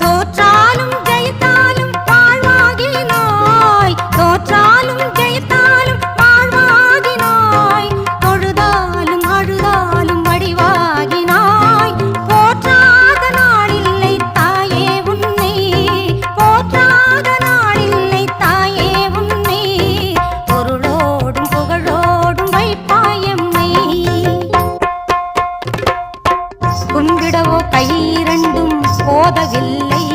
தோற்றாலும் ஜெயித்தாலும் வாழ்வாகினாய், தோற்றாலும் ஜெயித்தாலும் வாழ்வாகினாய், தொழுதாலும் அழுதாலும் வடிவாகினாய். போற்றாத நாளில்லை தாயே உன்னை, போற்றாத நாளில்லை தாயே உன்னை, பொருளோடும் புகழோடும் வைப்பாயம்மை. கும்பிடவோ கை இரண்டும் போதவில்லை,